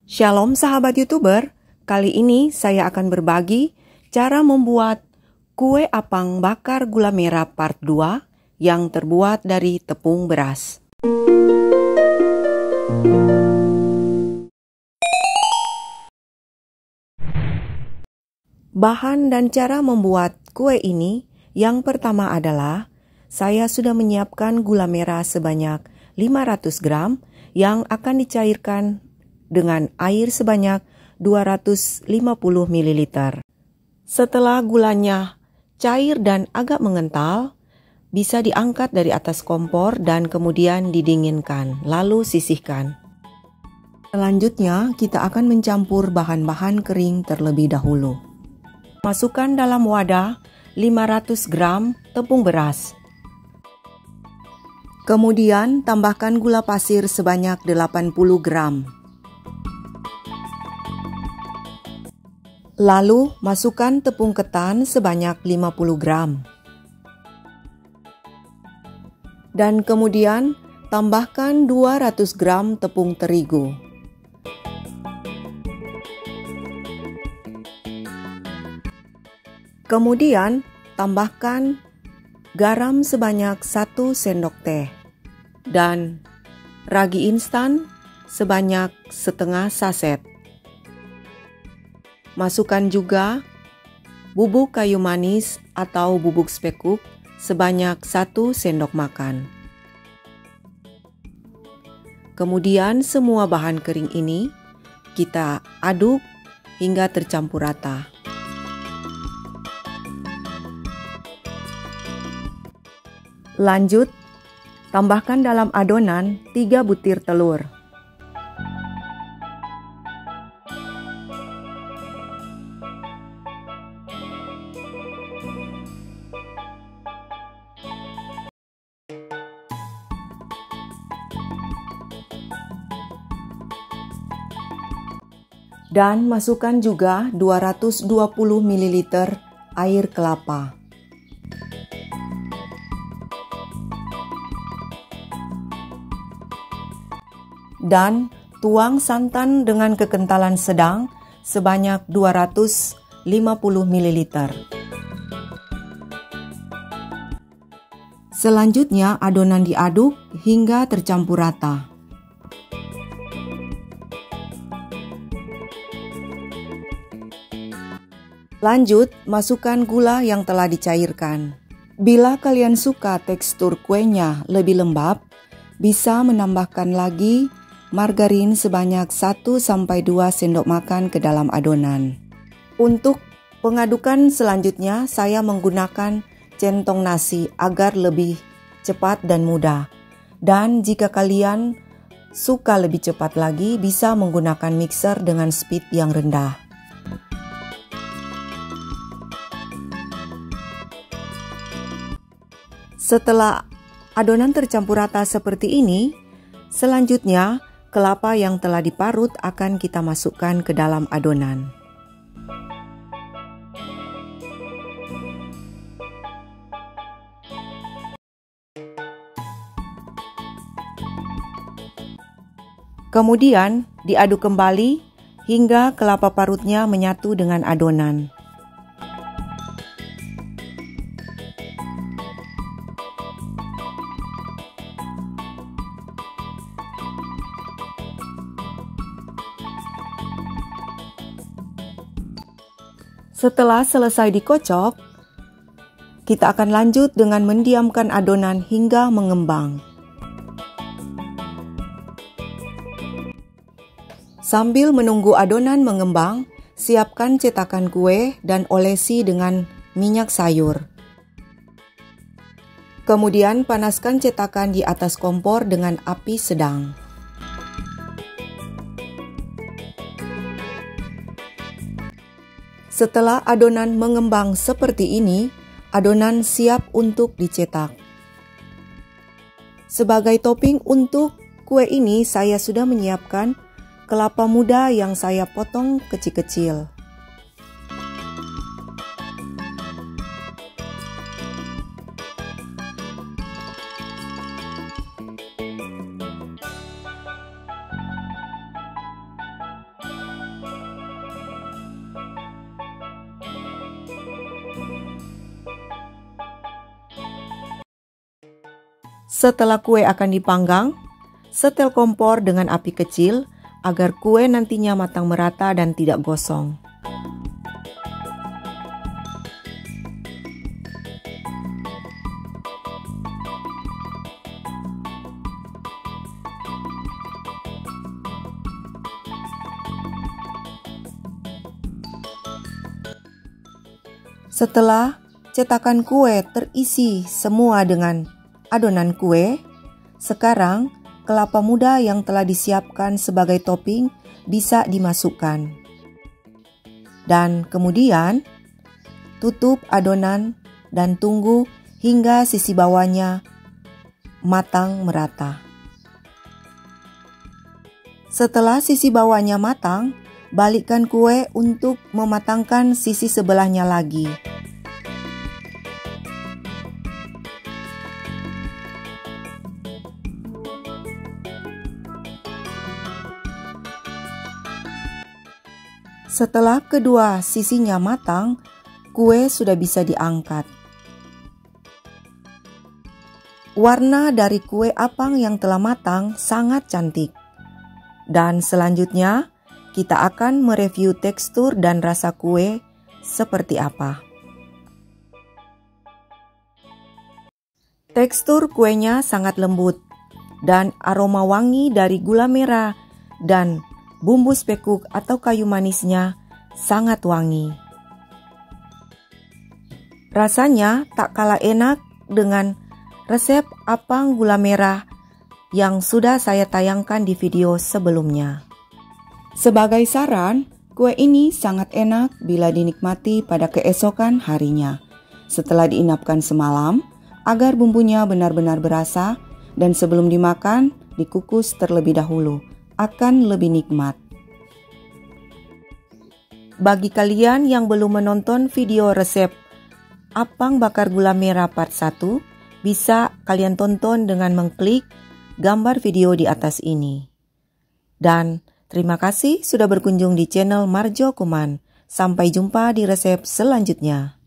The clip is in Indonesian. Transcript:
Shalom sahabat YouTuber, kali ini saya akan berbagi cara membuat kue apang bakar gula merah part 2 yang terbuat dari tepung beras. Bahan dan cara membuat kue ini, yang pertama adalah saya sudah menyiapkan gula merah sebanyak 500 gram yang akan dicairkan dengan air sebanyak 250 ml. Setelah gulanya cair dan agak mengental, bisa diangkat dari atas kompor dan kemudian didinginkan, lalu sisihkan. Selanjutnya, kita akan mencampur bahan-bahan kering terlebih dahulu. Masukkan dalam wadah 500 gram tepung beras. Kemudian tambahkan gula pasir sebanyak 80 gram. Lalu masukkan tepung ketan sebanyak 50 gram. Dan kemudian tambahkan 200 gram tepung terigu. Kemudian tambahkan garam sebanyak 1 sendok teh dan ragi instan sebanyak setengah saset. Masukkan juga bubuk kayu manis atau bubuk spekuk sebanyak 1 sendok makan. Kemudian semua bahan kering ini kita aduk hingga tercampur rata. Lanjut, tambahkan dalam adonan 3 butir telur. Dan masukkan juga 220 ml air kelapa. Dan tuang santan dengan kekentalan sedang sebanyak 250 ml. Selanjutnya adonan diaduk hingga tercampur rata. Lanjut, masukkan gula yang telah dicairkan. Bila kalian suka tekstur kuenya lebih lembab, bisa menambahkan lagi margarin sebanyak 1-2 sendok makan ke dalam adonan. Untuk pengadukan selanjutnya, saya menggunakan centong nasi agar lebih cepat dan mudah. Dan jika kalian suka lebih cepat lagi, bisa menggunakan mixer dengan speed yang rendah. Setelah adonan tercampur rata seperti ini, selanjutnya kelapa yang telah diparut akan kita masukkan ke dalam adonan. Kemudian diaduk kembali hingga kelapa parutnya menyatu dengan adonan. Setelah selesai dikocok, kita akan lanjut dengan mendiamkan adonan hingga mengembang. Sambil menunggu adonan mengembang, siapkan cetakan kue dan olesi dengan minyak sayur. Kemudian panaskan cetakan di atas kompor dengan api sedang. Setelah adonan mengembang seperti ini, adonan siap untuk dicetak. Sebagai topping untuk kue ini, saya sudah menyiapkan kelapa muda yang saya potong kecil-kecil. Setelah kue akan dipanggang, setel kompor dengan api kecil agar kue nantinya matang merata dan tidak gosong. Setelah cetakan kue terisi semua dengan adonan kue, sekarang kelapa muda yang telah disiapkan sebagai topping bisa dimasukkan. Dan kemudian tutup adonan dan tunggu hingga sisi bawahnya matang merata. Setelah sisi bawahnya matang, balikkan kue untuk mematangkan sisi sebelahnya lagi. Setelah kedua sisinya matang, kue sudah bisa diangkat. Warna dari kue apang yang telah matang sangat cantik. Dan selanjutnya, kita akan mereview tekstur dan rasa kue seperti apa. Tekstur kuenya sangat lembut dan aroma wangi dari gula merah dan bumbu spekuk atau kayu manisnya sangat wangi. Rasanya tak kalah enak dengan resep apang gula merah yang sudah saya tayangkan di video sebelumnya. Sebagai saran, kue ini sangat enak bila dinikmati pada keesokan harinya. Setelah diinapkan semalam, agar bumbunya benar-benar berasa dan sebelum dimakan, dikukus terlebih dahulu, akan lebih nikmat. Bagi kalian yang belum menonton video resep apang bakar gula merah part 1, bisa kalian tonton dengan mengklik gambar video di atas ini. Dan terima kasih sudah berkunjung di channel Marjo Kuman. Sampai jumpa di resep selanjutnya.